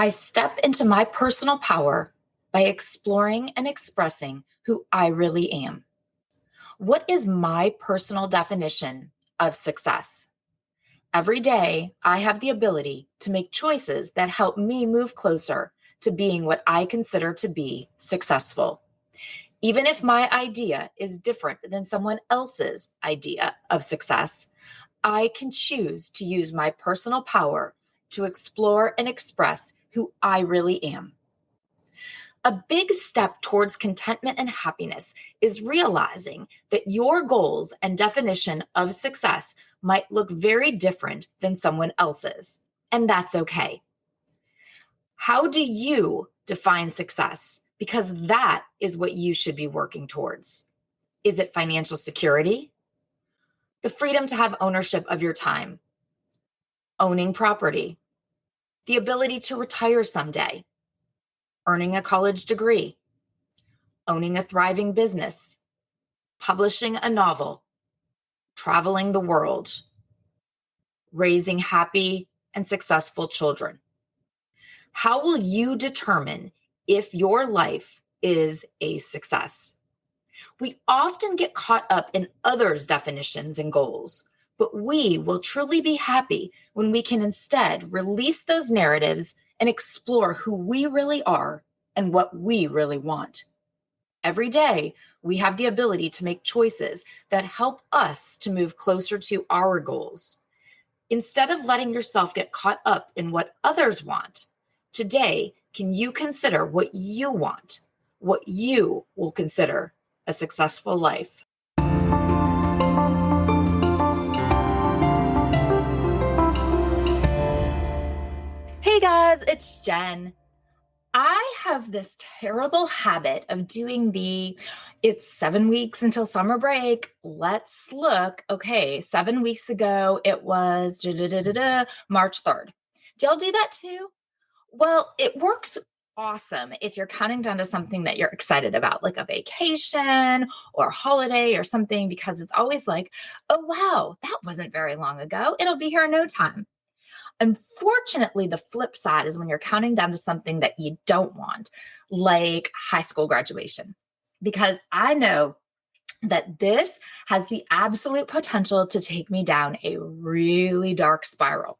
I step into my personal power by exploring and expressing who I really am. What is my personal definition of success? Every day, I have the ability to make choices that help me move closer to being what I consider to be successful. Even if my idea is different than someone else's idea of success, I can choose to use my personal power to explore and express who I really am. A big step towards contentment and happiness is realizing that your goals and definition of success might look very different than someone else's, and that's okay. How do you define success? Because that is what you should be working towards. Is it financial security? The freedom to have ownership of your time, owning property, the ability to retire someday, earning a college degree, owning a thriving business, publishing a novel, traveling the world, raising happy and successful children. How will you determine if your life is a success? We often get caught up in others' definitions and goals, but we will truly be happy when we can instead release those narratives and explore who we really are and what we really want. Every day, we have the ability to make choices that help us to move closer to our goals. Instead of letting yourself get caught up in what others want, today, can you consider what you want, what you will consider a successful life? Hey guys, it's Jen. I have this terrible habit of doing it's 7 weeks until summer break. Let's look. Okay, 7 weeks ago, it was March 3rd. Do y'all do that too? Well, it works awesome if you're counting down to something that you're excited about, like a vacation or a holiday or something, because it's always like, oh, wow, that wasn't very long ago. It'll be here in no time. Unfortunately, the flip side is when you're counting down to something that you don't want, like high school graduation, because I know that this has the absolute potential to take me down a really dark spiral.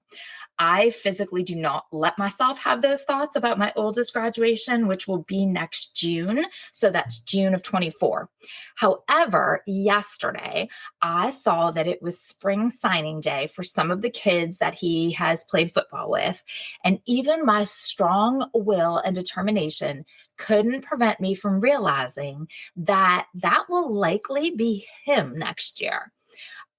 I physically do not let myself have those thoughts about my oldest graduation, which will be next June. So that's June of 24. However, yesterday, I saw that it was spring signing day for some of the kids that he has played football with. And even my strong will and determination couldn't prevent me from realizing that that will likely be him next year.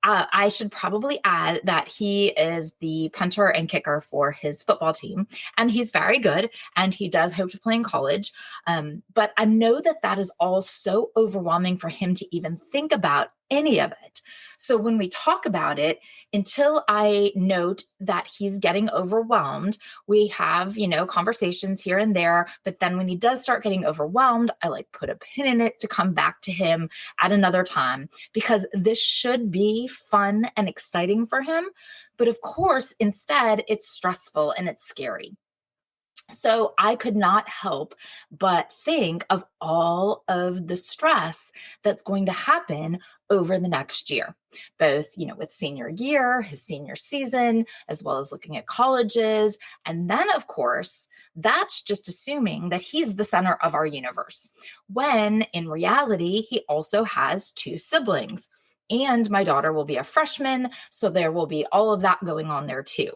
I should probably add that he is the punter and kicker for his football team, and he's very good, and he does hope to play in college. But I know that that is all so overwhelming for him to even think about any of it. So when we talk about it, until I note that he's getting overwhelmed, we have, conversations here and there. But then when he does start getting overwhelmed, I put a pin in it to come back to him at another time, because this should be fun and exciting for him. But of course, instead, it's stressful and it's scary. So I could not help but think of all of the stress that's going to happen over the next year, both, with senior year, his senior season, as well as looking at colleges. And then, of course, that's just assuming that he's the center of our universe, when in reality, he also has 2 siblings. And my daughter will be a freshman, so there will be all of that going on there too.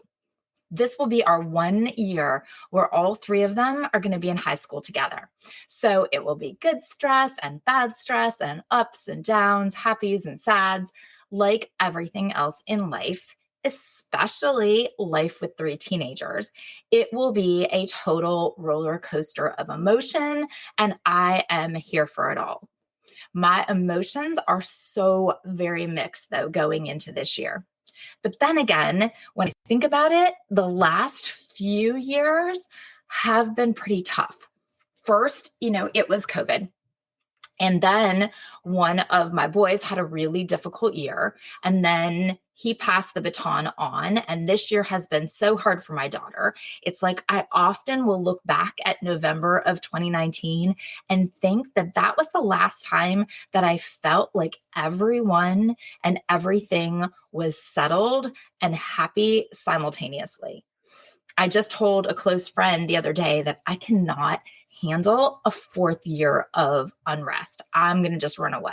This will be our 1 year where all 3 of them are going to be in high school together. So it will be good stress and bad stress and ups and downs, happies and sads, like everything else in life, especially life with 3 teenagers. It will be a total roller coaster of emotion, and I am here for it all. My emotions are so very mixed, though, going into this year. But then again, when I think about it, the last few years have been pretty tough. First, it was COVID. And then one of my boys had a really difficult year, and then he passed the baton on. And this year has been so hard for my daughter. It's like I often will look back at November of 2019 and think that that was the last time that I felt like everyone and everything was settled and happy simultaneously. I just told a close friend the other day that I cannot handle a fourth year of unrest. I'm going to just run away.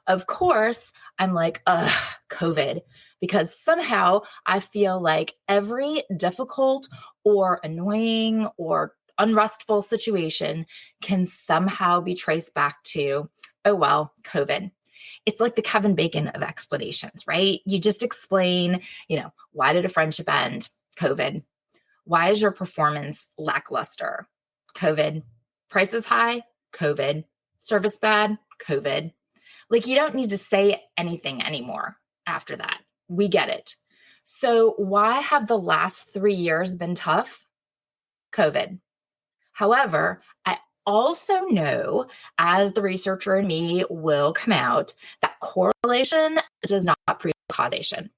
Of course, I'm like, ugh, COVID, because somehow I feel like every difficult or annoying or unrestful situation can somehow be traced back to, oh, well, COVID. It's like the Kevin Bacon of explanations, right? You just explain, why did a friendship end? COVID. Why is your performance lackluster? COVID. Prices high? COVID. Service bad? COVID. Like, you don't need to say anything anymore after that. We get it. So why have the last 3 years been tough? COVID. However, I also know, as the researcher in me will come out, that correlation does not prove causation.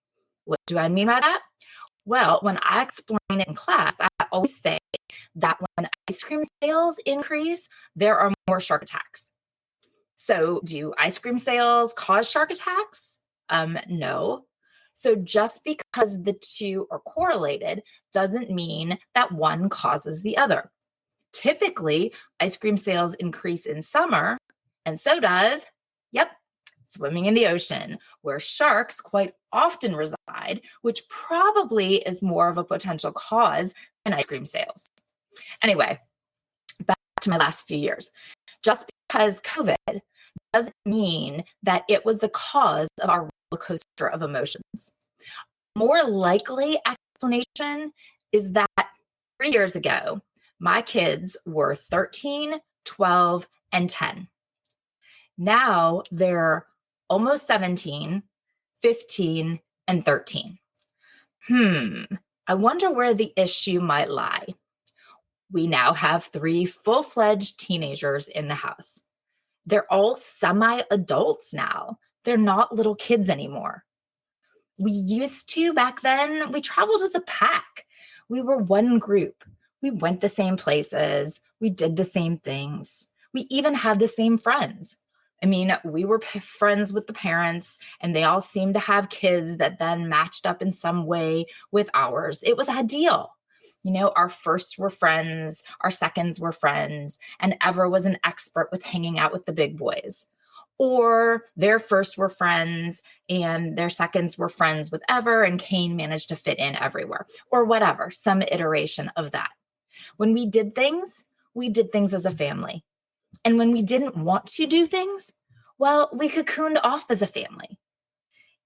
What do I mean by that? Well, when I explain it in class, I always say that when ice cream sales increase, there are more shark attacks. So do ice cream sales cause shark attacks? No. So just because the two are correlated doesn't mean that one causes the other. Typically, ice cream sales increase in summer, and so does, swimming in the ocean, where sharks quite often reside, which probably is more of a potential cause than ice cream sales. Anyway, back to my last few years. Just because COVID doesn't mean that it was the cause of our roller coaster of emotions. More likely explanation is that 3 years ago, my kids were 13, 12, and 10. Now they're almost 17, 15, and 13. I wonder where the issue might lie. We now have 3 full-fledged teenagers in the house. They're all semi-adults now. They're not little kids anymore. We used to, back then, we traveled as a pack. We were one group. We went the same places. We did the same things. We even had the same friends. I mean, we were friends with the parents, and they all seemed to have kids that then matched up in some way with ours. It was ideal. Our firsts were friends, our seconds were friends, and Ever was an expert with hanging out with the big boys. Or their firsts were friends and their seconds were friends with Ever, and Kane managed to fit in everywhere, or whatever, some iteration of that. When we did things as a family. And when we didn't want to do things, well, we cocooned off as a family.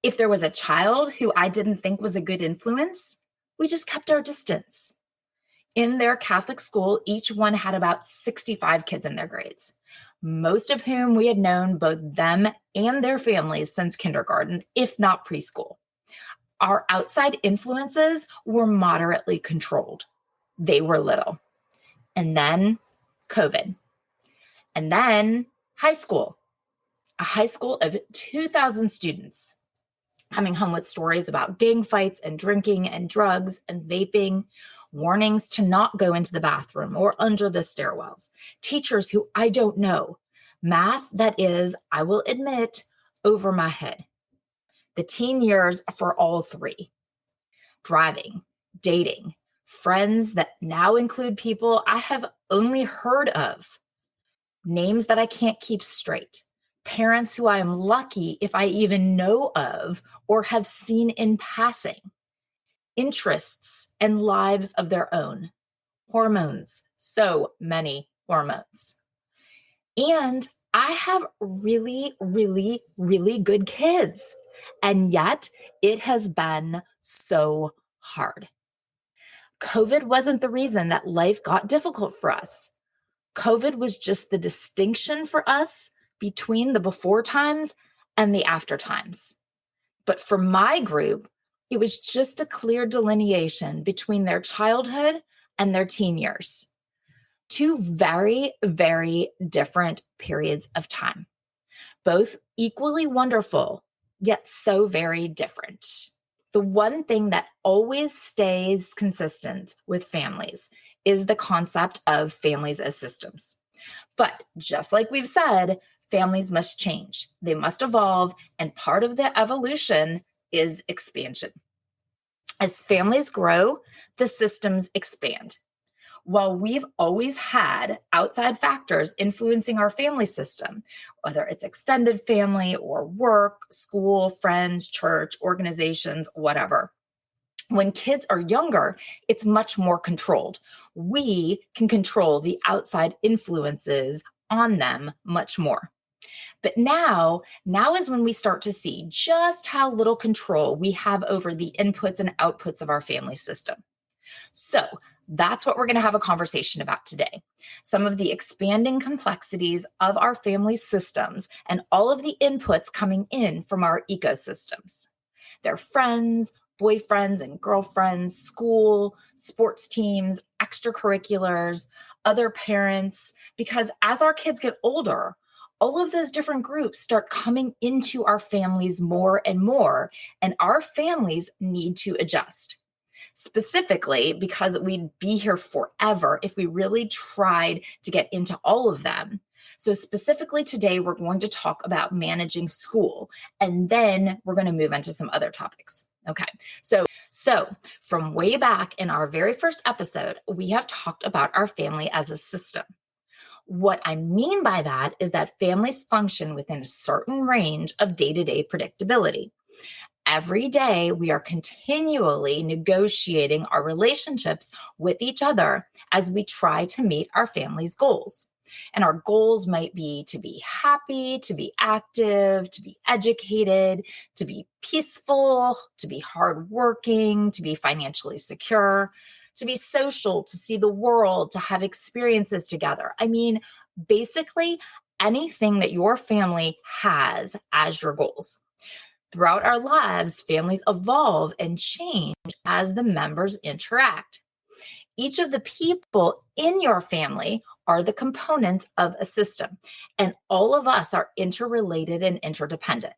If there was a child who I didn't think was a good influence, we just kept our distance. In their Catholic school, each one had about 65 kids in their grades, most of whom we had known both them and their families since kindergarten, if not preschool. Our outside influences were moderately controlled. They were little. And then COVID. And then high school, a high school of 2,000 students coming home with stories about gang fights and drinking and drugs and vaping, warnings to not go into the bathroom or under the stairwells, teachers who I don't know, math that is, I will admit, over my head. The teen years for all 3. Driving, dating, friends that now include people I have only heard of, names that I can't keep straight, parents who I am lucky if I even know of or have seen in passing, interests and lives of their own, hormones, so many hormones. And I have really, really, really good kids. And yet it has been so hard. COVID wasn't the reason that life got difficult for us. COVID was just the distinction for us between the before times and the after times. But for my group, it was just a clear delineation between their childhood and their teen years. Two very, very different periods of time, both equally wonderful, yet so very different. The one thing that always stays consistent with families is the concept of families as systems. But just like we've said, families must change, they must evolve, and part of the evolution is expansion. As families grow, the systems expand. While we've always had outside factors influencing our family system, whether it's extended family or work, school, friends, church, organizations, whatever, when kids are younger, it's much more controlled. We can control the outside influences on them much more. But now is when we start to see just how little control we have over the inputs and outputs of our family system. So that's what we're going to have a conversation about today. Some of the expanding complexities of our family systems and all of the inputs coming in from our ecosystems. Their friends, boyfriends and girlfriends, school, sports teams, extracurriculars, other parents, because as our kids get older, all of those different groups start coming into our families more and more, and our families need to adjust. Specifically, because we'd be here forever if we really tried to get into all of them. So specifically today, we're going to talk about managing school, and then we're going to move into some other topics. Okay, so from way back in our very first episode, we have talked about our family as a system. What I mean by that is that families function within a certain range of day-to-day predictability. Every day, we are continually negotiating our relationships with each other as we try to meet our family's goals. And our goals might be to be happy, to be active, to be educated, to be peaceful, to be hardworking, to be financially secure, to be social, to see the world, to have experiences together. I mean, basically anything that your family has as your goals. Throughout our lives, families evolve and change as the members interact. Each of the people in your family are the components of a system, and all of us are interrelated and interdependent.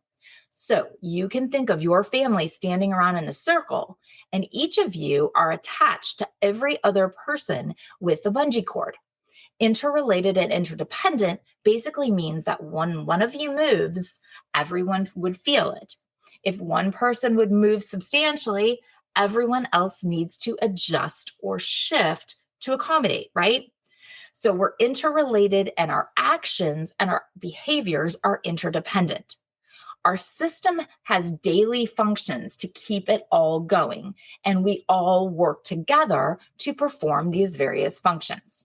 So you can think of your family standing around in a circle, and each of you are attached to every other person with a bungee cord. Interrelated and interdependent basically means that when one of you moves, everyone would feel it. If one person would move substantially, everyone else needs to adjust or shift to accommodate, right? So we're interrelated, and our actions and our behaviors are interdependent. Our system has daily functions to keep it all going, and we all work together to perform these various functions.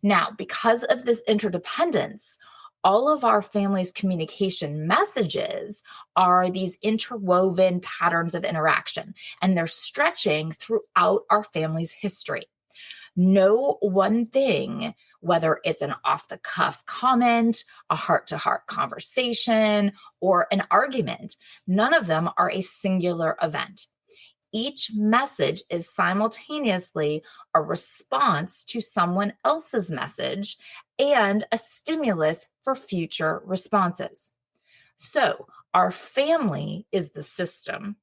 Now, because of this interdependence, all of our family's communication messages are these interwoven patterns of interaction, and they're stretching throughout our family's history. No one thing, whether it's an off-the-cuff comment, a heart-to-heart conversation, or an argument, none of them are a singular event. Each message is simultaneously a response to someone else's message and a stimulus for future responses. So our family is the system,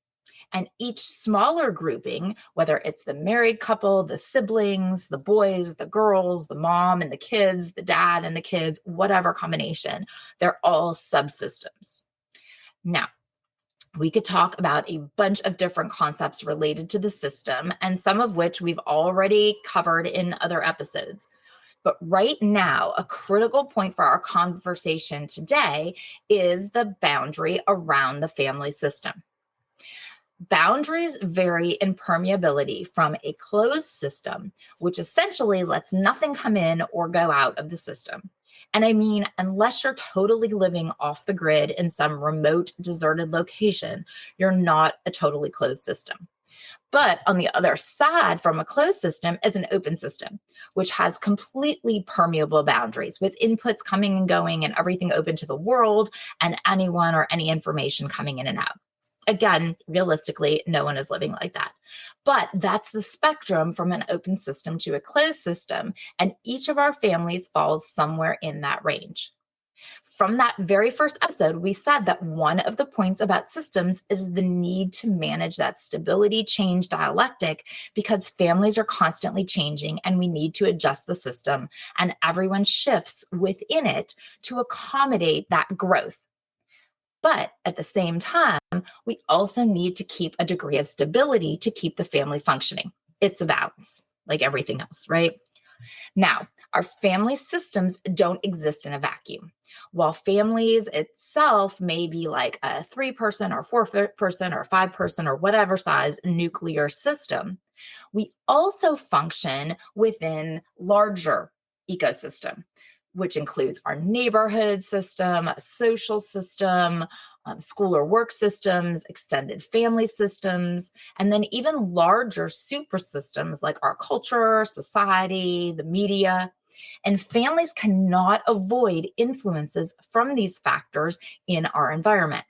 and each smaller grouping, whether it's the married couple, the siblings, the boys, the girls, the mom and the kids, the dad and the kids, whatever combination, they're all subsystems. Now, we could talk about a bunch of different concepts related to the system, and some of which we've already covered in other episodes. But right now, a critical point for our conversation today is the boundary around the family system. Boundaries vary in permeability from a closed system, which essentially lets nothing come in or go out of the system. And I mean, unless you're totally living off the grid in some remote, deserted location, you're not a totally closed system. But on the other side from a closed system is an open system, which has completely permeable boundaries with inputs coming and going and everything open to the world and anyone or any information coming in and out. Again, realistically, no one is living like that. But that's the spectrum from an open system to a closed system. And each of our families falls somewhere in that range. From that very first episode, we said that one of the points about systems is the need to manage that stability change dialectic because families are constantly changing and we need to adjust the system and everyone shifts within it to accommodate that growth. But at the same time, we also need to keep a degree of stability to keep the family functioning. It's a balance, like everything else, right? Now, our family systems don't exist in a vacuum. While families itself may be like a 3-person or 4-person or 5-person or whatever size nuclear system, we also function within larger ecosystem, which includes our neighborhood system, social system, school or work systems, extended family systems, and then even larger super systems like our culture, society, the media. And families cannot avoid influences from these factors in our environment.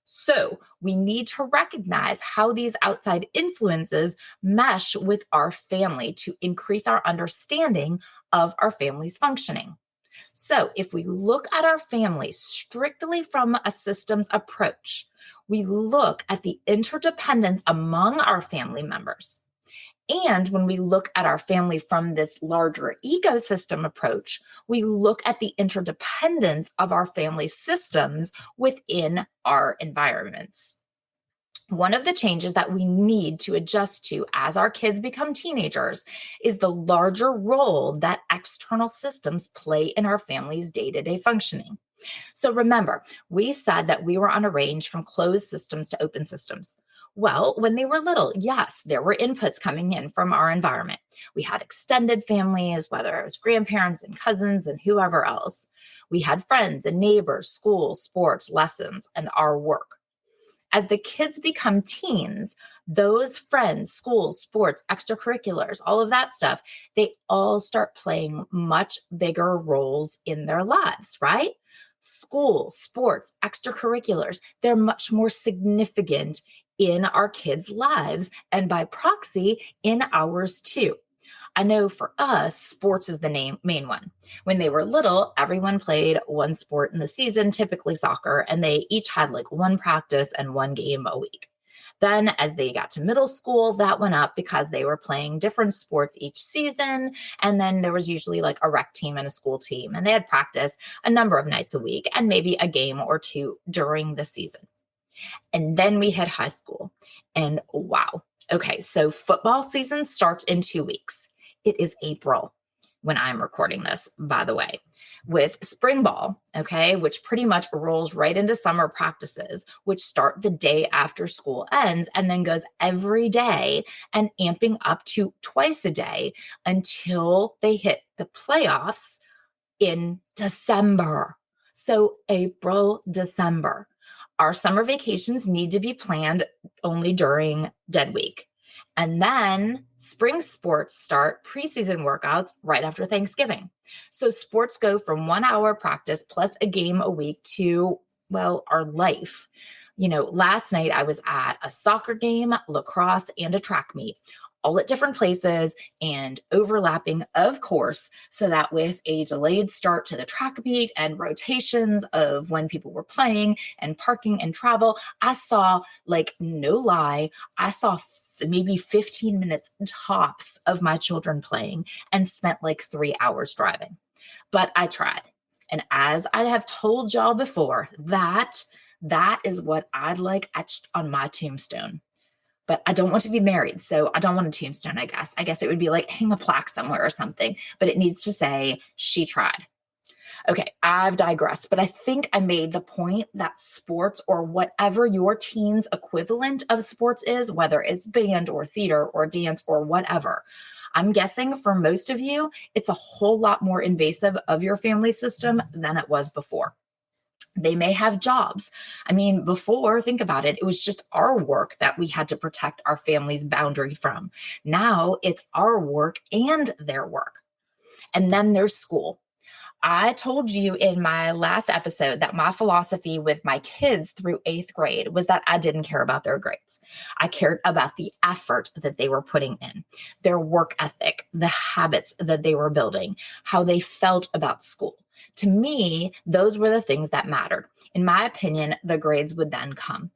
So we need to recognize how these outside influences mesh with our family to increase our understanding of our family's functioning. So, if we look at our family strictly from a systems approach, we look at the interdependence among our family members. And when we look at our family from this larger ecosystem approach, we look at the interdependence of our family systems within our environments. One of the changes that we need to adjust to as our kids become teenagers is the larger role that external systems play in our family's day-to-day functioning. So remember, we said that we were on a range from closed systems to open systems. Well, when they were little, yes, there were inputs coming in from our environment. We had extended families, whether it was grandparents and cousins and whoever else. We had friends and neighbors, school, sports, lessons, and our work. As the kids become teens, those friends, schools, sports, extracurriculars, all of that stuff, they all start playing much bigger roles in their lives, right? School, sports, extracurriculars, they're much more significant in our kids' lives and by proxy in ours too. I know for us, sports is the main one. When they were little, everyone played one sport in the season, typically soccer, and they each had like one practice and one game a week. Then as they got to middle school, that went up because they were playing different sports each season. And then there was usually like a rec team and a school team, and they had practice a number of nights a week and maybe a game or two during the season. And then we hit high school and wow. Okay, so football season starts in 2 weeks. It is April when I'm recording this, by the way, with spring ball, okay, which pretty much rolls right into summer practices, which start the day after school ends and then goes every day and amping up to twice a day until they hit the playoffs in December. So April, December. Our summer vacations need to be planned only during dead week. And then spring sports start preseason workouts right after Thanksgiving. So sports go from 1 hour practice plus a game a week to, well, our life. You know, last night I was at a soccer game, lacrosse, and a track meet, all at different places and overlapping, of course, so that with a delayed start to the track meet and rotations of when people were playing and parking and travel, I saw, like, no lie, I saw maybe 15 minutes tops of my children playing and spent like 3 hours driving. But I tried. And as I have told y'all before, that is what I'd like etched on my tombstone. But I don't want to be married, so I don't want a tombstone, I guess. I guess it would be like hang a plaque somewhere or something, but it needs to say, she tried. Okay, I've digressed, but I think I made the point that sports or whatever your teen's equivalent of sports is, whether it's band or theater or dance or whatever, I'm guessing for most of you, it's a whole lot more invasive of your family system than it was before. They may have jobs. I mean, before, think about it, it was just our work that we had to protect our family's boundary from. Now it's our work and their work. And then there's school. I told you in my last episode that my philosophy with my kids through eighth grade was that I didn't care about their grades. I cared about the effort that they were putting in, their work ethic, the habits that they were building, how they felt about school. To me, those were the things that mattered. In my opinion, the grades would then come.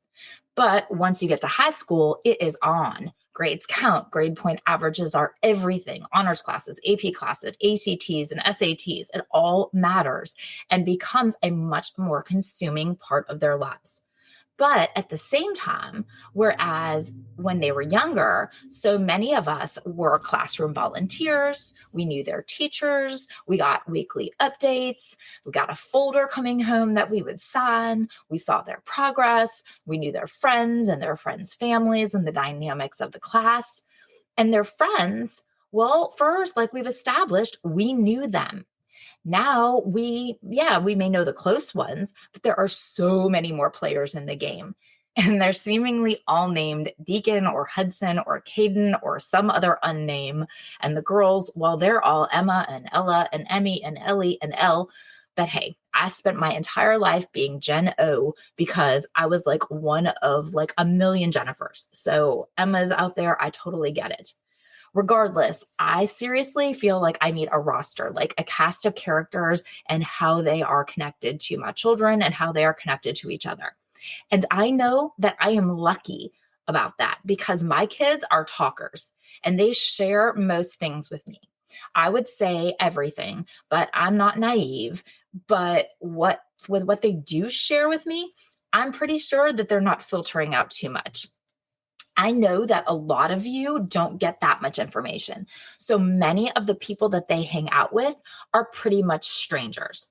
But once you get to high school, it is on. Grades count. Grade point averages are everything. Honors classes, AP classes, ACTs, and SATs. It all matters and becomes a much more consuming part of their lives. But at the same time, whereas when they were younger, so many of us were classroom volunteers. We knew their teachers. We got weekly updates. We got a folder coming home that we would sign. We saw their progress. We knew their friends and their friends' families and the dynamics of the class. And their friends, well, first, like we've established, we knew them. Now we may know the close ones, but there are so many more players in the game. And they're seemingly all named Deacon or Hudson or Caden or some other unname. And the girls, well, they're all Emma and Ella and Emmy and Ellie and Elle. But hey, I spent my entire life being Jen O because I was like one of like a million Jennifers. So Emma's out there. I totally get it. Regardless, I seriously feel like I need a roster, like a cast of characters and how they are connected to my children and how they are connected to each other. And I know that I am lucky about that because my kids are talkers and they share most things with me. I would say everything, but I'm not naive. But with what they do share with me, I'm pretty sure that they're not filtering out too much. I know that a lot of you don't get that much information. So many of the people that they hang out with are pretty much strangers.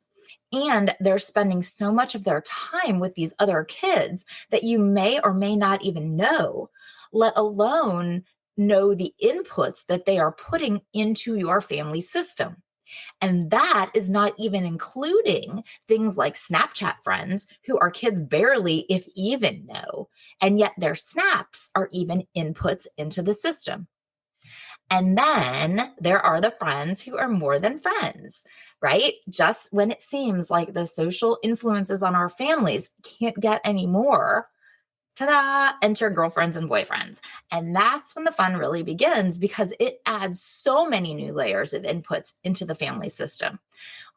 And they're spending so much of their time with these other kids that you may or may not even know, let alone know the inputs that they are putting into your family system. And that is not even including things like Snapchat friends who our kids barely, if even, know. And yet their snaps are even inputs into the system. And then there are the friends who are more than friends, right? Just when it seems like the social influences on our families can't get any more, ta-da, enter girlfriends and boyfriends. And that's when the fun really begins because it adds so many new layers of inputs into the family system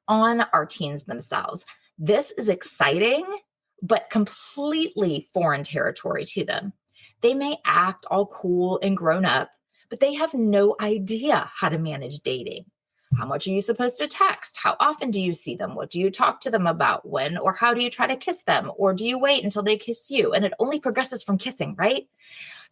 on our teens themselves. This is exciting, but completely foreign territory to them. They may act all cool and grown up, but they have no idea how to manage dating. How much are you supposed to text? How often do you see them? What do you talk to them about? When or how do you try to kiss them? Or do you wait until they kiss you? And it only progresses from kissing, right?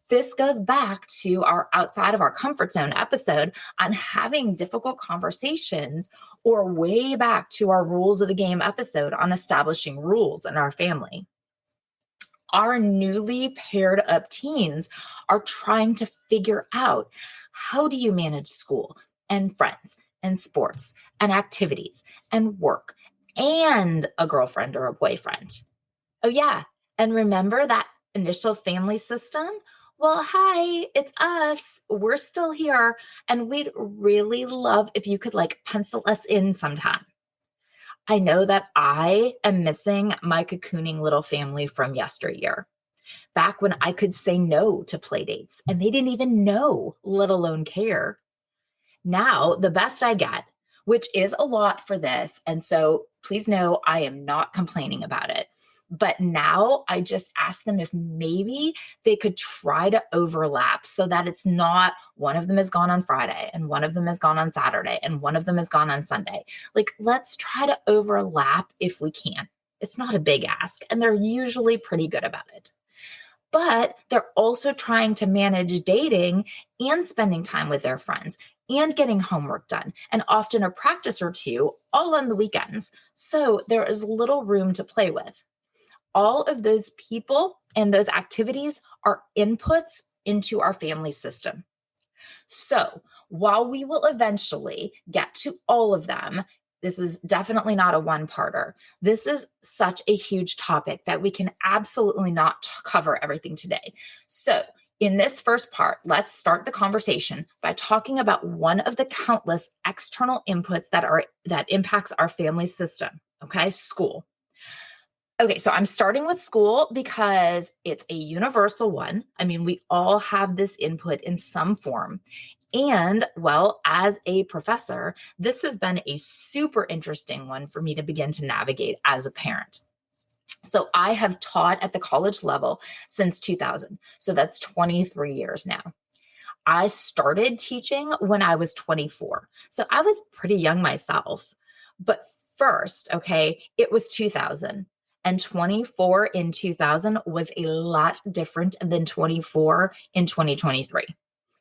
This goes back to our outside of our comfort zone episode on having difficult conversations, or way back to our rules of the game episode on establishing rules in our family. Our newly paired up teens are trying to figure out, how do you manage school and friends and sports and activities and work and a girlfriend or a boyfriend? Oh, yeah. And remember that initial family system? Well, hi, it's us. We're still here. And we'd really love if you could like pencil us in sometime. I know that I am missing my cocooning little family from yesteryear. Back when I could say no to play dates and they didn't even know, let alone care. Now, the best I get, which is a lot for this, and so please know I am not complaining about it. But now I just ask them if maybe they could try to overlap so that it's not one of them is gone on Friday and one of them is gone on Saturday and one of them is gone on Sunday. Like, let's try to overlap if we can. It's not a big ask, and they're usually pretty good about it. But they're also trying to manage dating and spending time with their friends and getting homework done, and often a practice or two all on the weekends. So there is little room to play with. All of those people and those activities are inputs into our family system. So while we will eventually get to all of them, this is definitely not a one-parter. This is such a huge topic that we can absolutely not cover everything today. So In this first part, let's start the conversation by talking about one of the countless external inputs that impacts our family system, okay? School. Okay, so I'm starting with school because it's a universal one. I mean, we all have this input in some form. And well, as a professor, this has been a super interesting one for me to begin to navigate as a parent. So I have taught at the college level since 2000. So that's 23 years now. I started teaching when I was 24. So I was pretty young myself. But first, okay, it was 2000. And 24 in 2000 was a lot different than 24 in 2023,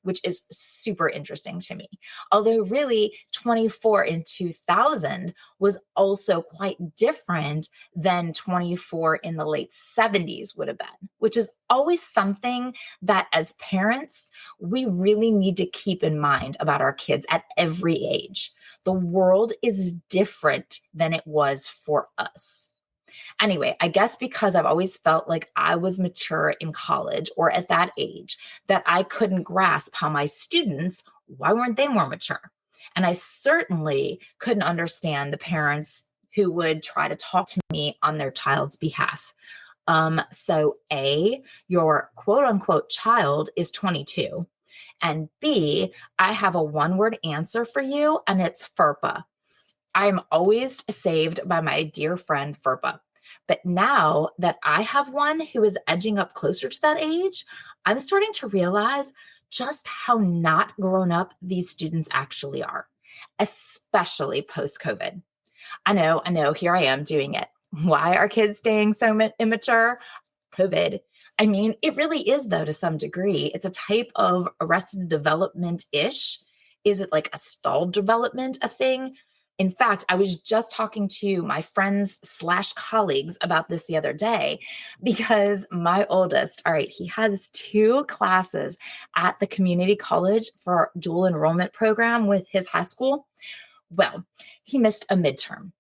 which is super interesting to me. Although, really, 24 in 2000 was also quite different than 24 in the late 70s would have been, which is always something that as parents, we really need to keep in mind about our kids at every age. The world is different than it was for us. Anyway, I guess because I've always felt like I was mature in college or at that age, that I couldn't grasp how my students, why weren't they more mature? And I certainly couldn't understand the parents who would try to talk to me on their child's behalf. So A, your quote unquote child is 22. And B, I have a one word answer for you, and it's FERPA. I'm always saved by my dear friend FERPA. But now that I have one who is edging up closer to that age, I'm starting to realize just how not grown up these students actually are, especially post COVID. I know, here I am doing it. Why are kids staying so immature? COVID. I mean, it really is, though, to some degree. It's a type of arrested development-ish. Is it like a stalled development, a thing? In fact, I was just talking to my friends/colleagues about this the other day because my oldest, all right, he has 2 classes at the community college for our dual enrollment program with his high school. Well, he missed a midterm.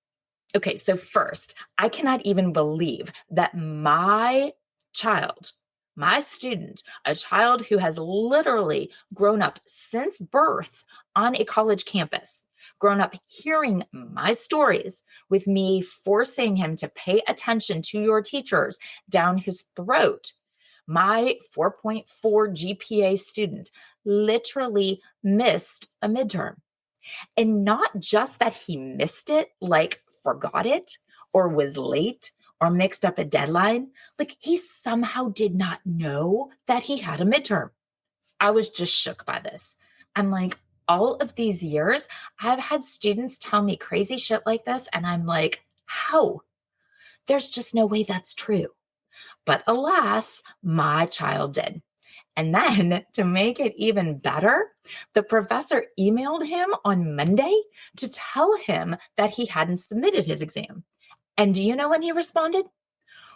Okay, so first, I cannot even believe that my child, my student, a child who has literally grown up since birth on a college campus, grown up hearing my stories with me forcing him to pay attention to your teachers down his throat. My 4.4 GPA student literally missed a midterm. And not just that he missed it, like forgot it or was late or mixed up a deadline, like he somehow did not know that he had a midterm. I was just shook by this. I'm like, all of these years, I've had students tell me crazy shit like this, and I'm like, how? There's just no way that's true. But alas, my child did. And then to make it even better, the professor emailed him on Monday to tell him that he hadn't submitted his exam. And do you know when he responded?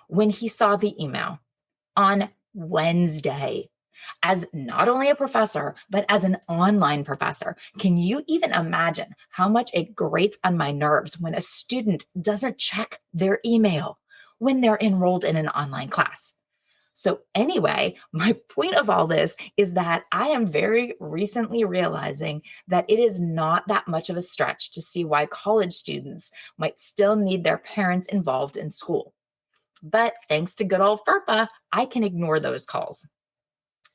When he saw the email on Wednesday. As not only a professor, but as an online professor, can you even imagine how much it grates on my nerves when a student doesn't check their email when they're enrolled in an online class? So anyway, my point of all this is that I am very recently realizing that it is not that much of a stretch to see why college students might still need their parents involved in school. But thanks to good old FERPA, I can ignore those calls.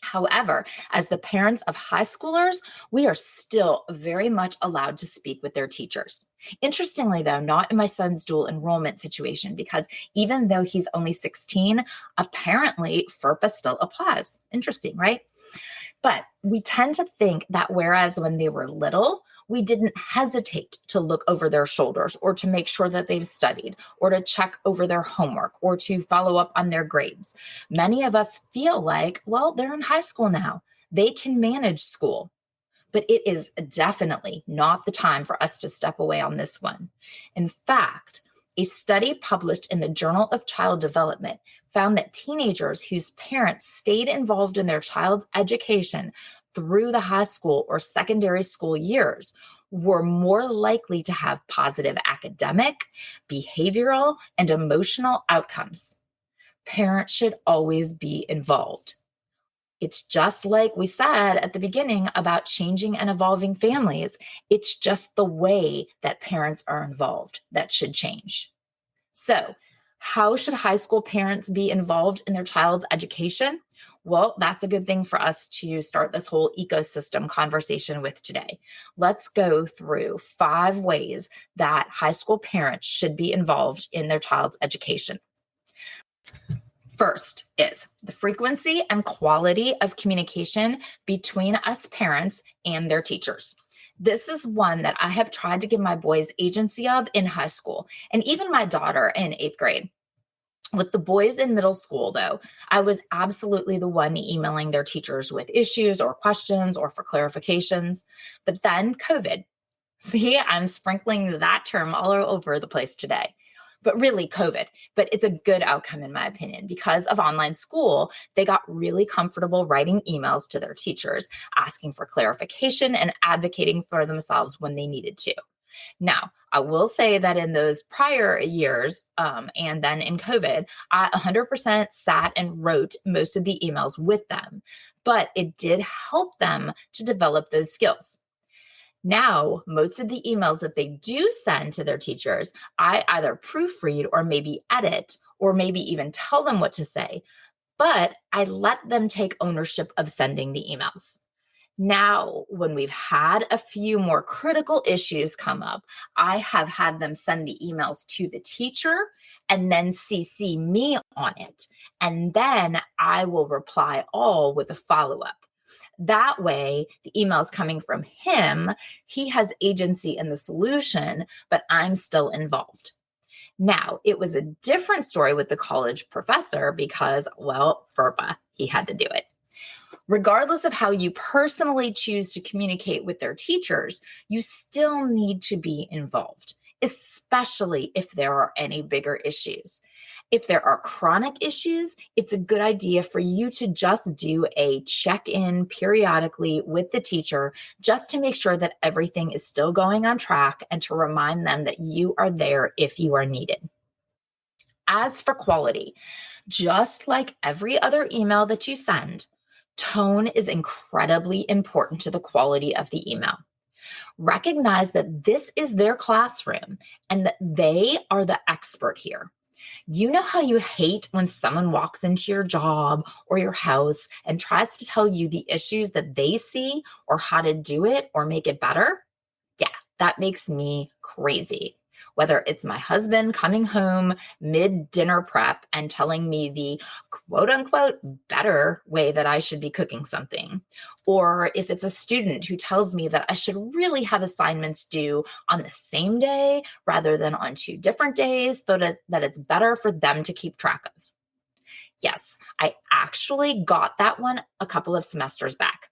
However, as the parents of high schoolers, we are still very much allowed to speak with their teachers. Interestingly, though, not in my son's dual enrollment situation, because even though he's only 16, apparently FERPA still applies. Interesting, right? But we tend to think that whereas when they were little, we didn't hesitate to look over their shoulders or to make sure that they've studied or to check over their homework or to follow up on their grades. Many of us feel like, well, they're in high school now. They can manage school. But it is definitely not the time for us to step away on this one. In fact, a study published in the Journal of Child Development found that teenagers whose parents stayed involved in their child's education through the high school or secondary school years were more likely to have positive academic, behavioral, and emotional outcomes. Parents should always be involved. It's just like we said at the beginning about changing and evolving families. It's just the way that parents are involved that should change. So, how should high school parents be involved in their child's education? Well, that's a good thing for us to start this whole ecosystem conversation with today. Let's go through 5 ways that high school parents should be involved in their child's education. First is the frequency and quality of communication between us parents and their teachers. This is one that I have tried to give my boys agency of in high school and even my daughter in 8th grade. With the boys in middle school, though, I was absolutely the one emailing their teachers with issues or questions or for clarifications. But then COVID. See, I'm sprinkling that term all over the place today. But really, COVID. But it's a good outcome, in my opinion, because of online school. They got really comfortable writing emails to their teachers, asking for clarification and advocating for themselves when they needed to. Now, I will say that in those prior years and then in COVID, I 100% sat and wrote most of the emails with them, but it did help them to develop those skills. Now, most of the emails that they do send to their teachers, I either proofread or maybe edit or maybe even tell them what to say, but I let them take ownership of sending the emails. Now, when we've had a few more critical issues come up, I have had them send the emails to the teacher and then CC me on it. And then I will reply all with a follow-up. That way, the email's coming from him. He has agency in the solution, but I'm still involved. Now, it was a different story with the college professor because, well, FERPA, he had to do it. Regardless of how you personally choose to communicate with their teachers, you still need to be involved, especially if there are any bigger issues. If there are chronic issues, it's a good idea for you to just do a check-in periodically with the teacher just to make sure that everything is still going on track and to remind them that you are there if you are needed. As for quality, just like every other email that you send, tone is incredibly important to the quality of the email. Recognize that this is their classroom and that they are the expert here. You know how you hate when someone walks into your job or your house and tries to tell you the issues that they see or how to do it or make it better? Yeah, that makes me crazy. Whether it's my husband coming home mid-dinner prep and telling me the quote unquote better way that I should be cooking something, or if it's a student who tells me that I should really have assignments due on the same day rather than on 2 different days so that it's better for them to keep track of. Yes, I actually got that one a couple of semesters back.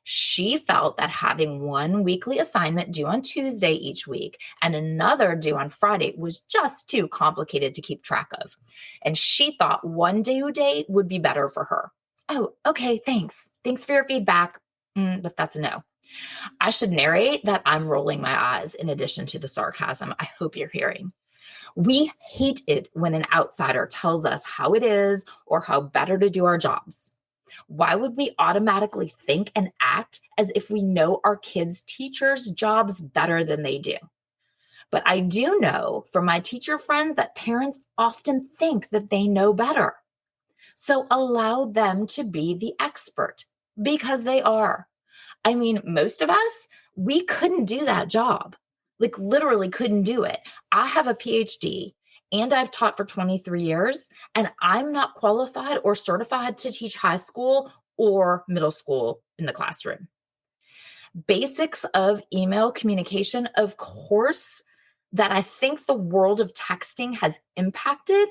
She felt that having one weekly assignment due on Tuesday each week and another due on Friday was just too complicated to keep track of. And she thought one due date would be better for her. Oh, okay, thanks. Thanks for your feedback. But that's a no. I should narrate that I'm rolling my eyes in addition to the sarcasm I hope you're hearing. We hate it when an outsider tells us how it is or how better to do our jobs. Why would we automatically think and act as if we know our kids' teachers' jobs better than they do? But I do know from my teacher friends that parents often think that they know better. So allow them to be the expert because they are. I mean, most of us, we couldn't do that job. Like literally couldn't do it. I have a PhD and I've taught for 23 years, and I'm not qualified or certified to teach high school or middle school in the classroom. Basics of email communication, of course, that I think the world of texting has impacted.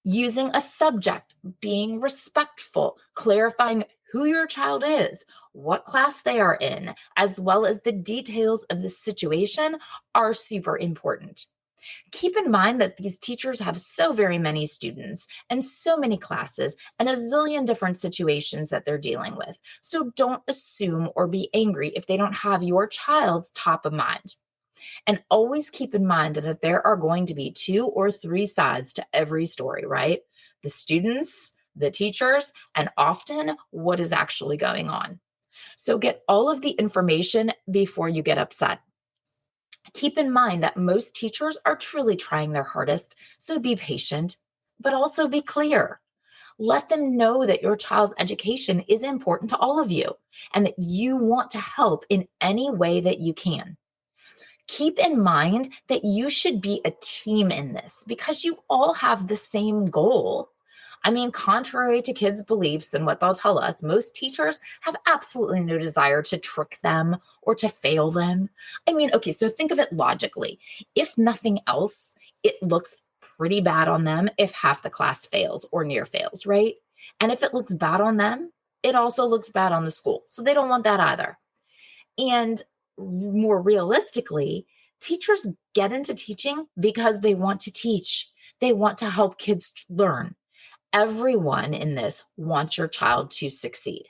Using a subject, being respectful, clarifying who your child is, what class they are in, as well as the details of the situation are super important. Keep in mind that these teachers have so very many students and so many classes and a zillion different situations that they're dealing with. So don't assume or be angry if they don't have your child's top of mind. And always keep in mind that there are going to be 2 or 3 sides to every story, right? The students, the teachers, and often what is actually going on. So get all of the information before you get upset. Keep in mind that most teachers are truly trying their hardest, so be patient, but also be clear. Let them know that your child's education is important to all of you and that you want to help in any way that you can. Keep in mind that you should be a team in this because you all have the same goal. I mean, contrary to kids' beliefs and what they'll tell us, most teachers have absolutely no desire to trick them or to fail them. I mean, okay, so think of it logically. If nothing else, it looks pretty bad on them if half the class fails or near fails, right? And if it looks bad on them, it also looks bad on the school. So they don't want that either. And more realistically, teachers get into teaching because they want to teach. They want to help kids learn. Everyone in this wants your child to succeed.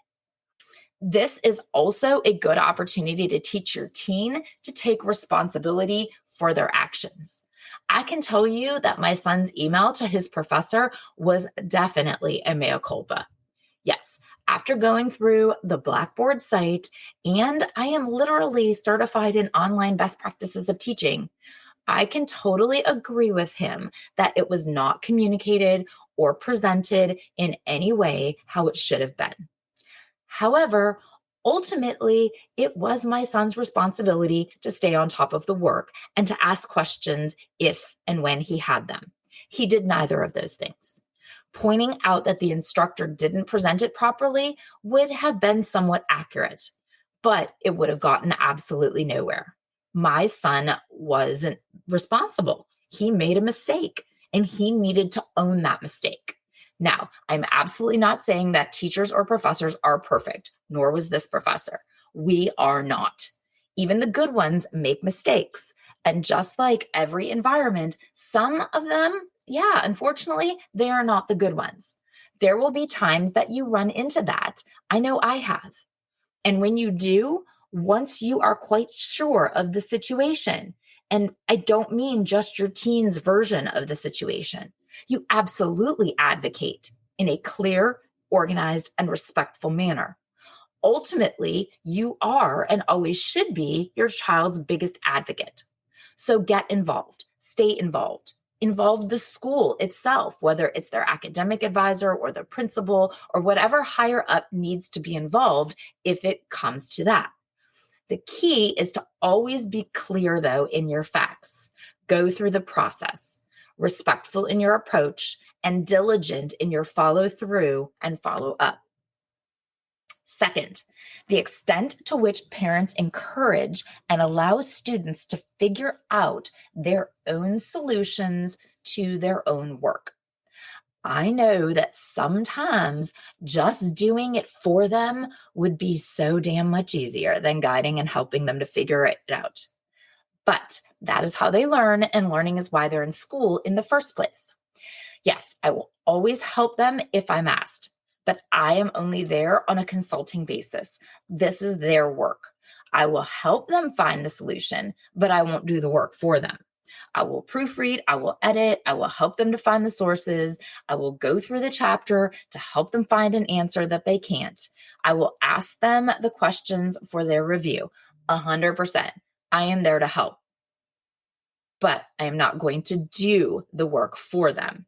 This is also a good opportunity to teach your teen to take responsibility for their actions. I can tell you that my son's email to his professor was definitely a mea culpa. Yes, after going through the Blackboard site, and I am literally certified in online best practices of teaching, I can totally agree with him that it was not communicated or presented in any way how it should have been. However, ultimately, it was my son's responsibility to stay on top of the work and to ask questions if and when he had them. He did neither of those things. Pointing out that the instructor didn't present it properly would have been somewhat accurate, but it would have gotten absolutely nowhere. My son wasn't responsible. He made a mistake and he needed to own that mistake. Now, I'm absolutely not saying that teachers or professors are perfect, nor was this professor. We are not. Even the good ones make mistakes. And just like every environment, some of them, yeah, unfortunately, they are not the good ones. There will be times that you run into that. I know I have. And when you do, once you are quite sure of the situation, and I don't mean just your teen's version of the situation, you absolutely advocate in a clear, organized, and respectful manner. Ultimately, you are and always should be your child's biggest advocate. So get involved, stay involved. Involve the school itself, whether it's their academic advisor or the principal or whatever higher up needs to be involved if it comes to that. The key is to always be clear, though, in your facts. Go through the process, respectful in your approach, and diligent in your follow through and follow up. Second, the extent to which parents encourage and allow students to figure out their own solutions to their own work. I know that sometimes just doing it for them would be so damn much easier than guiding and helping them to figure it out. But that is how they learn, and learning is why they're in school in the first place. Yes, I will always help them if I'm asked, but I am only there on a consulting basis. This is their work. I will help them find the solution, but I won't do the work for them. I will proofread, I will edit, I will help them to find the sources, I will go through the chapter to help them find an answer that they can't. I will ask them the questions for their review. 100%. I am there to help, but I am not going to do the work for them.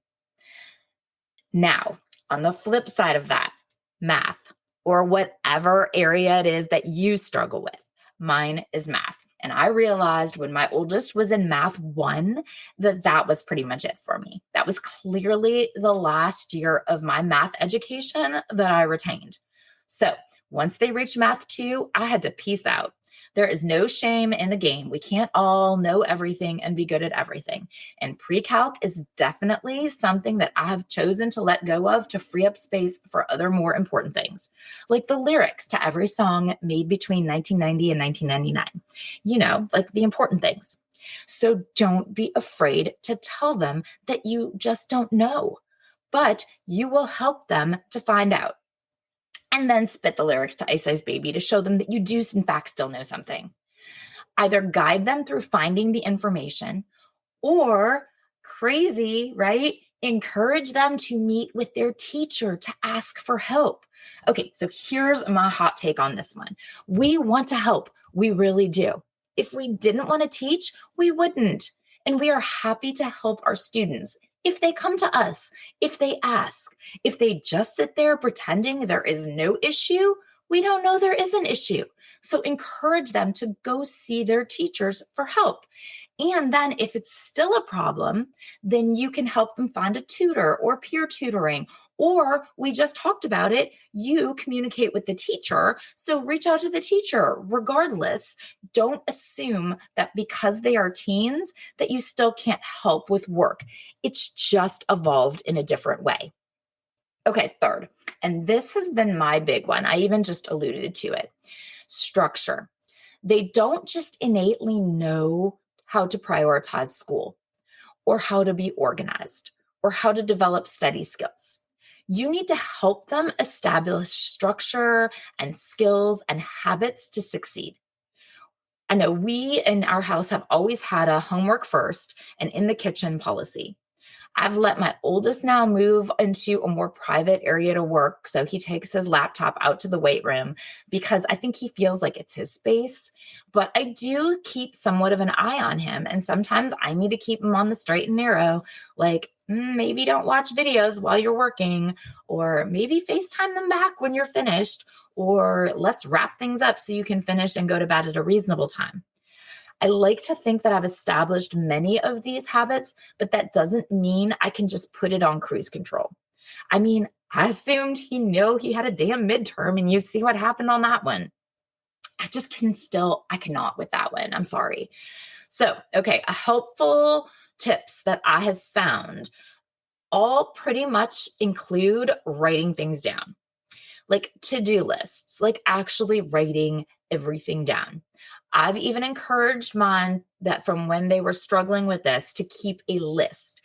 Now, on the flip side of that, math, or whatever area it is that you struggle with. Mine is math. And I realized when my oldest was in math 1 that was pretty much it for me. That was clearly the last year of my math education that I retained. So once they reached math 2, I had to peace out. There is no shame in the game. We can't all know everything and be good at everything. And pre-calc is definitely something that I have chosen to let go of to free up space for other more important things, like the lyrics to every song made between 1990 and 1999. You know, like the important things. So don't be afraid to tell them that you just don't know, but you will help them to find out. And then spit the lyrics to Ice Ice Baby to show them that you do, in fact, still know something. Either guide them through finding the information or crazy, right? Encourage them to meet with their teacher to ask for help. Okay, so here's my hot take on this one. We want to help. We really do. If we didn't want to teach, we wouldn't. And we are happy to help our students if they come to us, if they ask. If they just sit there pretending there is no issue, we don't know there is an issue. So encourage them to go see their teachers for help. And then if it's still a problem, then you can help them find a tutor or peer tutoring. Or we just talked about it, you communicate with the teacher. So reach out to the teacher regardless. Don't assume that because they are teens that you still can't help with work. It's just evolved in a different way. Okay, third, and this has been my big one. I even just alluded to it. Structure. They don't just innately know how to prioritize school or how to be organized or how to develop study skills. You need to help them establish structure and skills and habits to succeed. I know we in our house have always had a homework first and in the kitchen policy. I've let my oldest now move into a more private area to work. So he takes his laptop out to the weight room because I think he feels like it's his space. But I do keep somewhat of an eye on him. And sometimes I need to keep him on the straight and narrow. Like, maybe don't watch videos while you're working, or maybe FaceTime them back when you're finished, or let's wrap things up so you can finish and go to bed at a reasonable time. I like to think that I've established many of these habits, but that doesn't mean I can just put it on cruise control. I mean, I assumed he had a damn midterm and you see what happened on that one. I cannot with that one. I'm sorry. So, okay, a helpful tips that I have found all pretty much include writing things down, like to-do lists, like actually writing everything down. I've even encouraged mine that from when they were struggling with this to keep a list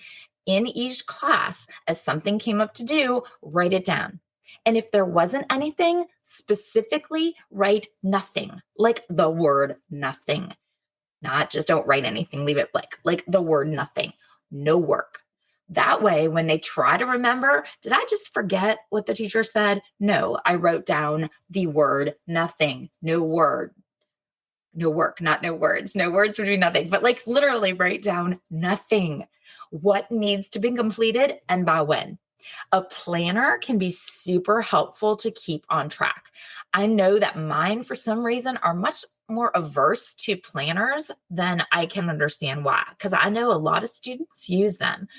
in each class as something came up to do, write it down. And if there wasn't anything, specifically write nothing, like the word nothing. Not just don't write anything, leave it blank, like the word nothing, no work. That way, when they try to remember, did I just forget what the teacher said? No, I wrote down the word nothing, no word. No work, not no words. No words would be nothing, but like literally write down nothing. What needs to be completed and by when. A planner can be super helpful to keep on track. I know that mine, for some reason, are much more averse to planners than I can understand why, because I know a lot of students use them.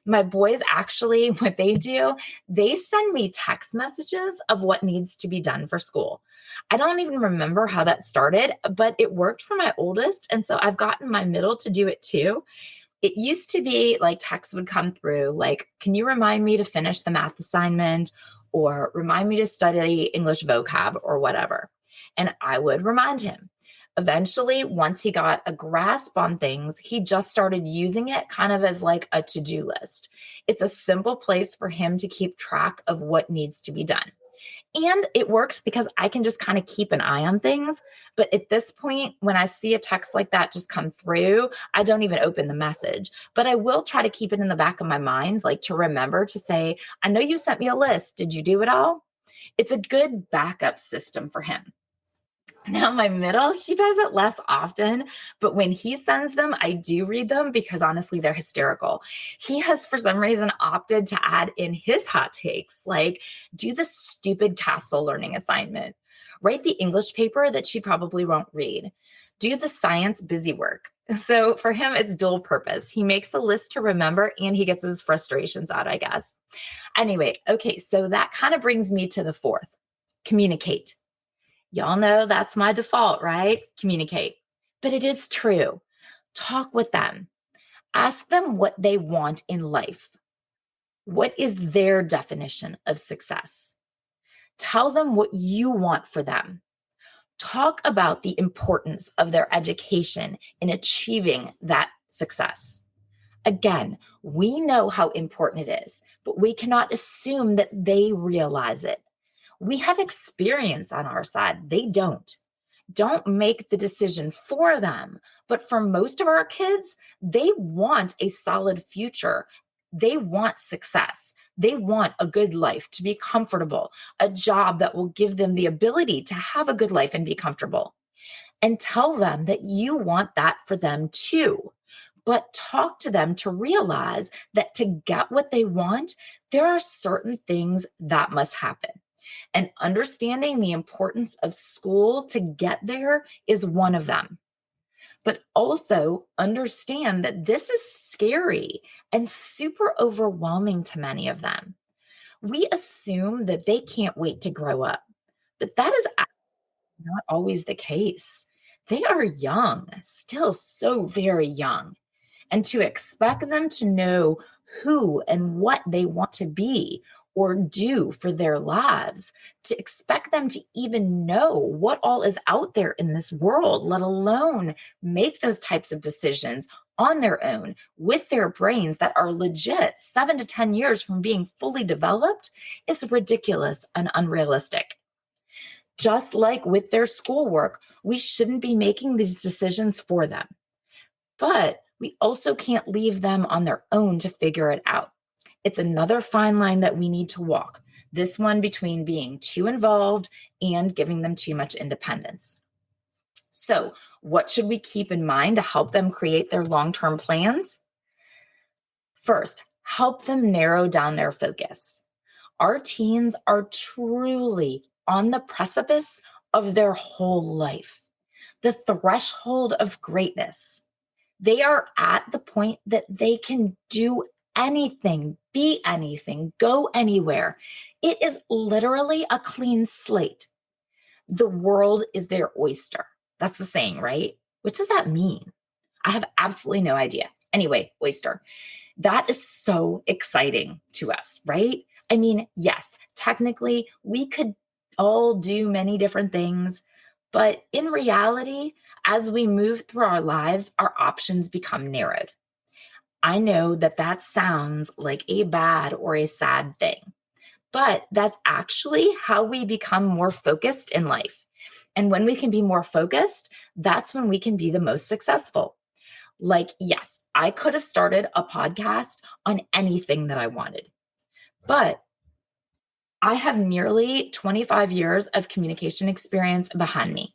My boys actually, what they do, they send me text messages of what needs to be done for school. I don't even remember how that started, but it worked for my oldest. And so I've gotten my middle to do it too. It used to be like texts would come through, like, can you remind me to finish the math assignment or remind me to study English vocab or whatever? And I would remind him. Eventually, once he got a grasp on things, he just started using it kind of as like a to-do list. It's a simple place for him to keep track of what needs to be done. And it works because I can just kind of keep an eye on things. But at this point, when I see a text like that just come through, I don't even open the message. But I will try to keep it in the back of my mind, like to remember to say, I know you sent me a list. Did you do it all? It's a good backup system for him. Now, my middle, he does it less often, but when he sends them, I do read them because honestly, they're hysterical. He has, for some reason, opted to add in his hot takes, like do the stupid castle learning assignment, write the English paper that she probably won't read, do the science busy work. So for him, it's dual purpose. He makes a list to remember and he gets his frustrations out, I guess. Anyway, okay, so that kind of brings me to the fourth, communicate. Y'all know that's my default, right? Communicate. But it is true. Talk with them. Ask them what they want in life. What is their definition of success? Tell them what you want for them. Talk about the importance of their education in achieving that success. Again, we know how important it is, but we cannot assume that they realize it. We have experience on our side. They don't. Don't make the decision for them. But for most of our kids, they want a solid future. They want success. They want a good life, to be comfortable, a job that will give them the ability to have a good life and be comfortable. And tell them that you want that for them too. But talk to them to realize that to get what they want, there are certain things that must happen. And understanding the importance of school to get there is one of them. But also understand that this is scary and super overwhelming to many of them. We assume that they can't wait to grow up, but that is not always the case. They are young, still so very young. And to expect them to know who and what they want to be or do for their lives, to expect them to even know what all is out there in this world, let alone make those types of decisions on their own with their brains that are legit 7 to 10 years from being fully developed, is ridiculous and unrealistic. Just like with their schoolwork, we shouldn't be making these decisions for them. But we also can't leave them on their own to figure it out. It's another fine line that we need to walk, this one between being too involved and giving them too much independence. So, what should we keep in mind to help them create their long-term plans? First, help them narrow down their focus. Our teens are truly on the precipice of their whole life, the threshold of greatness. They are at the point that they can do anything, be anything, go anywhere. It is literally a clean slate. The world is their oyster. That's the saying, right? What does that mean? I have absolutely no idea. Anyway, oyster. That is so exciting to us, right? I mean, yes, technically we could all do many different things, but in reality, as we move through our lives, our options become narrowed. I know that that sounds like a bad or a sad thing, but that's actually how we become more focused in life. And when we can be more focused, that's when we can be the most successful. Like, yes, I could have started a podcast on anything that I wanted, but I have nearly 25 years of communication experience behind me,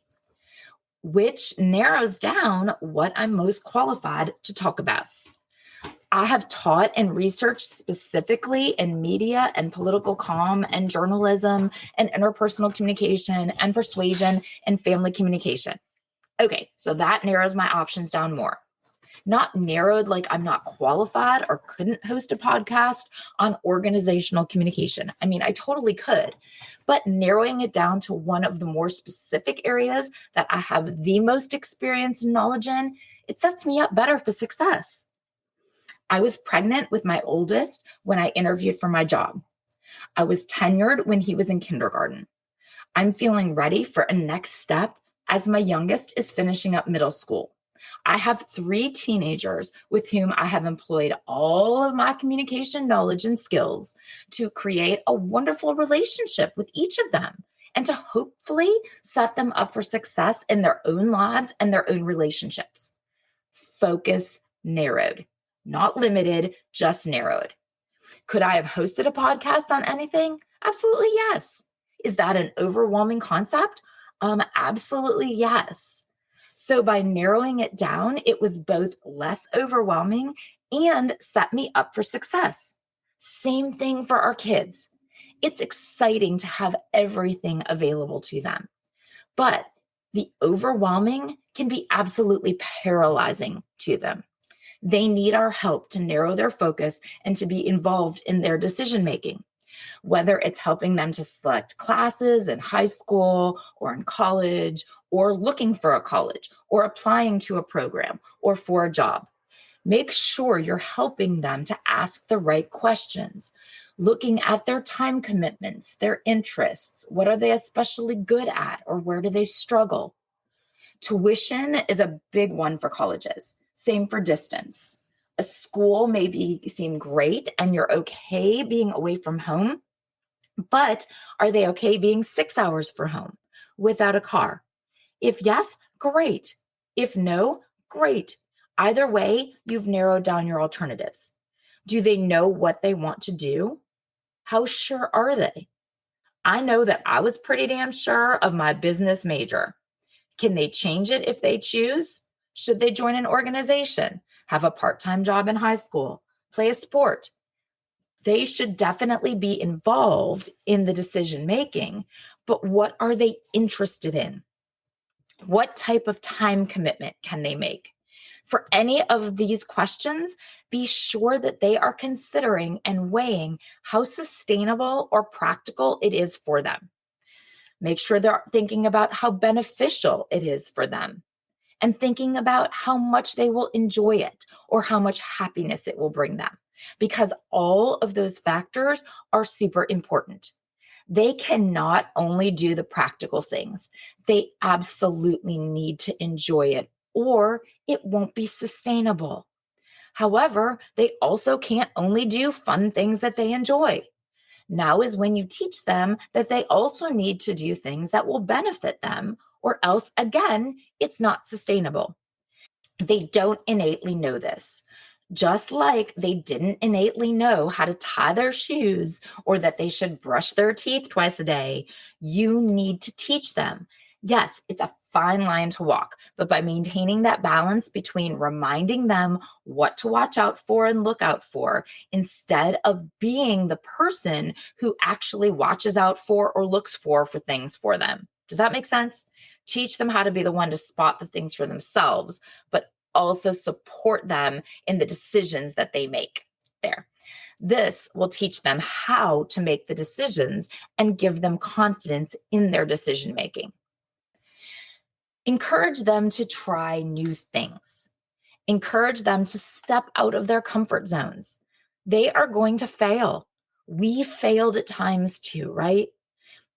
which narrows down what I'm most qualified to talk about. I have taught and researched specifically in media and political comm and journalism and interpersonal communication and persuasion and family communication. Okay, so that narrows my options down more. Not narrowed like I'm not qualified or couldn't host a podcast on organizational communication. I mean, I totally could, but narrowing it down to one of the more specific areas that I have the most experience and knowledge in, it sets me up better for success. I was pregnant with my oldest when I interviewed for my job. I was tenured when he was in kindergarten. I'm feeling ready for a next step as my youngest is finishing up middle school. I have 3 teenagers with whom I have employed all of my communication knowledge and skills to create a wonderful relationship with each of them and to hopefully set them up for success in their own lives and their own relationships. Focus narrowed, not limited, just narrowed. Could I have hosted a podcast on anything? Absolutely yes. Is that an overwhelming concept? Absolutely yes. So by narrowing it down, it was both less overwhelming and set me up for success. Same thing for our kids. It's exciting to have everything available to them, but the overwhelming can be absolutely paralyzing to them. They need our help to narrow their focus and to be involved in their decision making, whether it's helping them to select classes in high school or in college, or looking for a college, or applying to a program, or for a job. Make sure you're helping them to ask the right questions, looking at their time commitments, their interests, what are they especially good at, or where do they struggle? Tuition is a big one for colleges. Same for distance. A school seem great and you're okay being away from home, but are they okay being 6 hours from home without a car? If yes, great. If no, great. Either way, you've narrowed down your alternatives. Do they know what they want to do? How sure are they? I know that I was pretty damn sure of my business major. Can they change it if they choose? Should they join an organization, have a part time job in high school, play a sport? They should definitely be involved in the decision making, but what are they interested in? What type of time commitment can they make? For any of these questions, be sure that they are considering and weighing how sustainable or practical it is for them. Make sure they're thinking about how beneficial it is for them and thinking about how much they will enjoy it or how much happiness it will bring them, because all of those factors are super important. They cannot only do the practical things, they absolutely need to enjoy it, or it won't be sustainable. However, they also can't only do fun things that they enjoy. Now is when you teach them that they also need to do things that will benefit them, or else, again, it's not sustainable. They don't innately know this. Just like they didn't innately know how to tie their shoes or that they should brush their teeth twice a day, you need to teach them. Yes, it's a fine line to walk, but by maintaining that balance between reminding them what to watch out for and look out for, instead of being the person who actually watches out for or looks for things for them. Does that make sense? Teach them how to be the one to spot the things for themselves, but also support them in the decisions that they make there. This will teach them how to make the decisions and give them confidence in their decision making. Encourage them to try new things. Encourage them to step out of their comfort zones. They are going to fail. We failed at times too, right?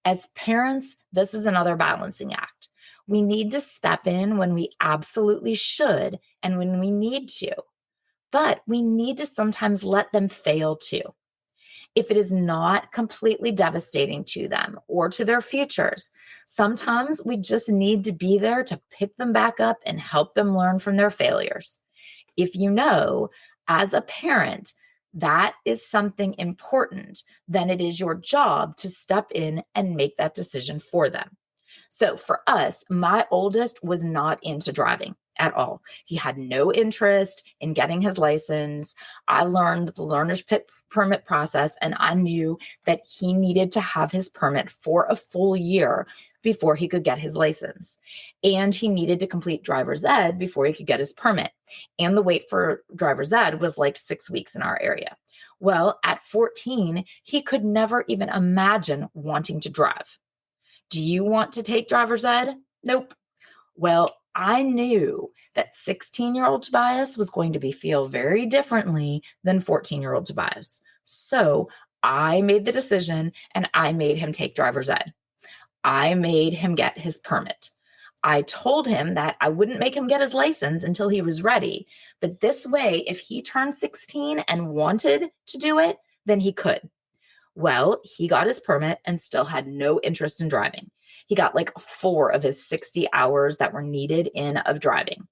As parents, this is another balancing act. We need to step in when we absolutely should and when we need to, but we need to sometimes let them fail too. If it is not completely devastating to them or to their futures, sometimes we just need to be there to pick them back up and help them learn from their failures. If you know, as a parent, that is something important, then it is your job to step in and make that decision for them. So for us, my oldest was not into driving at all. He had no interest in getting his license. I learned the permit process, and I knew that he needed to have his permit for a full year before he could get his license. And he needed to complete driver's ed before he could get his permit. And the wait for driver's ed was like 6 weeks in our area. Well, at 14, he could never even imagine wanting to drive. Do you want to take driver's ed? Nope. Well, I knew that 16-year-old Tobias was going to feel very differently than 14-year-old Tobias. So I made the decision and I made him take driver's ed. I made him get his permit. I told him that I wouldn't make him get his license until he was ready. But this way, if he turned 16 and wanted to do it, then he could. Well, he got his permit and still had no interest in driving. He got like 4 of his 60 hours that were needed in of driving.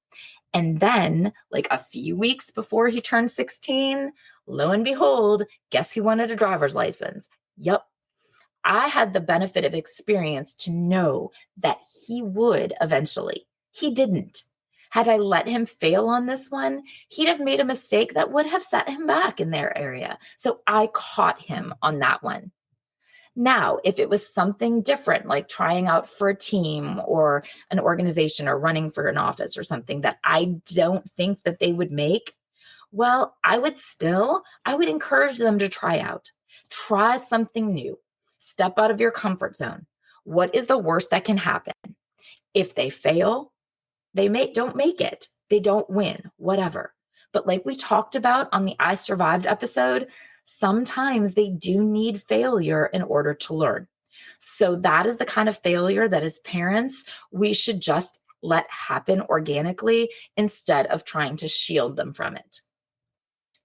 And then, like a few weeks before he turned 16, lo and behold, guess who wanted a driver's license? Yep. I had the benefit of experience to know that he would eventually. He didn't. Had I let him fail on this one, he'd have made a mistake that would have set him back in their area. So I caught him on that one. Now, if it was something different, like trying out for a team or an organization or running for an office or something that I don't think that they would make, well, I would encourage them to try out. Try something new. Step out of your comfort zone. What is the worst that can happen? If they fail, they don't make it. They don't win, whatever. But like we talked about on the I Survived episode, sometimes they do need failure in order to learn. So that is the kind of failure that as parents, we should just let happen organically instead of trying to shield them from it.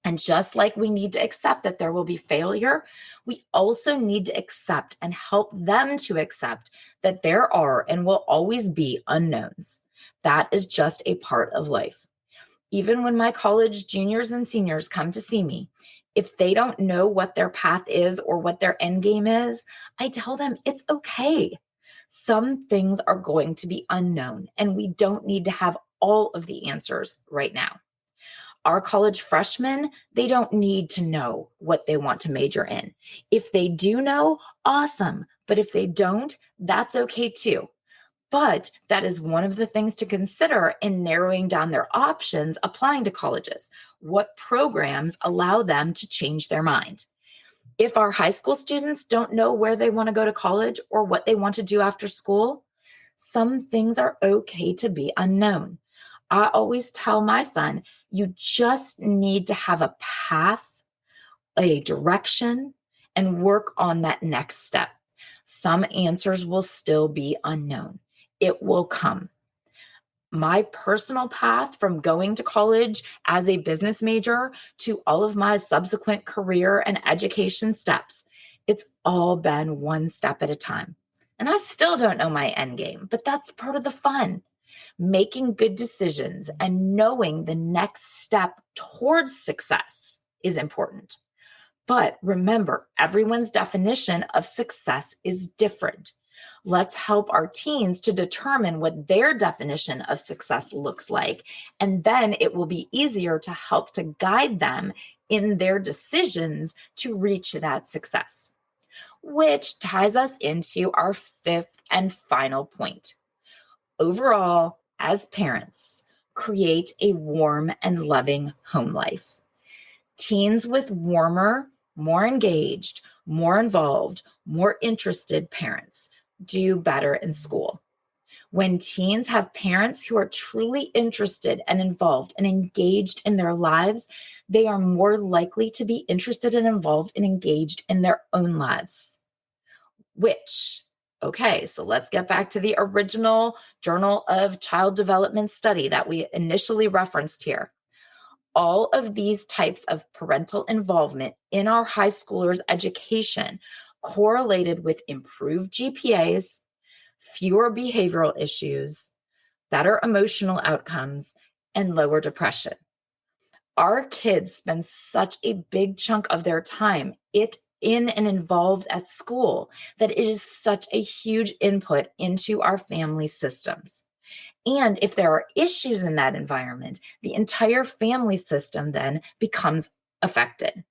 And just like we need to accept that there will be failure, we also need to accept and help them to accept that there are and will always be unknowns. That is just a part of life. Even when my college juniors and seniors come to see me, if they don't know what their path is or what their end game is, I tell them it's okay. Some things are going to be unknown, and we don't need to have all of the answers right now. Our college freshmen, they don't need to know what they want to major in. If they do know, awesome. But if they don't, that's okay too. But that is one of the things to consider in narrowing down their options applying to colleges. What programs allow them to change their mind? If our high school students don't know where they want to go to college or what they want to do after school, some things are okay to be unknown. I always tell my son, you just need to have a path, a direction, and work on that next step. Some answers will still be unknown. It will come. My personal path from going to college as a business major to all of my subsequent career and education steps, it's all been one step at a time. And I still don't know my end game, but that's part of the fun. Making good decisions and knowing the next step towards success is important. But remember, everyone's definition of success is different. Let's help our teens to determine what their definition of success looks like, and then it will be easier to help to guide them in their decisions to reach that success. Which ties us into our fifth and final point. Overall, as parents, create a warm and loving home life. Teens with warmer, more engaged, more involved, more interested parents do better in school. When teens have parents who are truly interested and involved and engaged in their lives, they are more likely to be interested and involved and engaged in their own lives. Okay, so let's get back to the original Journal of Child Development study that we initially referenced here. All of these types of parental involvement in our high schoolers' education correlated with improved GPAs, fewer behavioral issues, better emotional outcomes, and lower depression. Our kids spend such a big chunk of their time in and involved at school that it is such a huge input into our family systems. And if there are issues in that environment, the entire family system then becomes affected.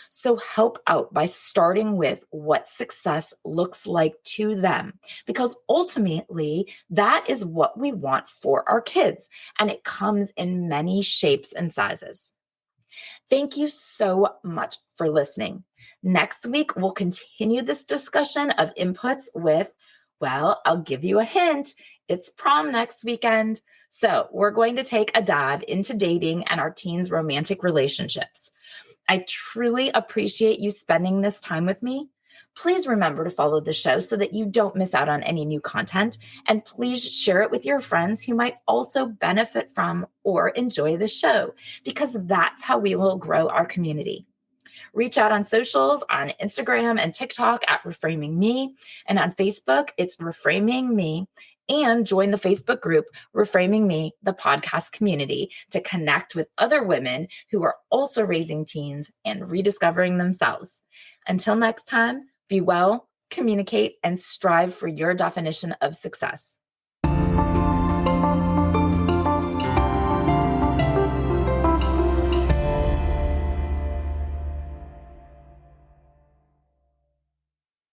So help out by starting with what success looks like to them, because ultimately that is what we want for our kids, and it comes in many shapes and sizes. Thank you so much for listening. Next week, we'll continue this discussion of inputs with, well, I'll give you a hint. It's prom next weekend. So we're going to take a dive into dating and our teens' romantic relationships. I truly appreciate you spending this time with me. Please remember to follow the show so that you don't miss out on any new content. And please share it with your friends who might also benefit from or enjoy the show, because that's how we will grow our community. Reach out on socials on Instagram and TikTok at Reframing Me. And on Facebook, it's Reframing Me. And join the Facebook group, Reframing Me, the podcast community, to connect with other women who are also raising teens and rediscovering themselves. Until next time, be well, communicate, and strive for your definition of success.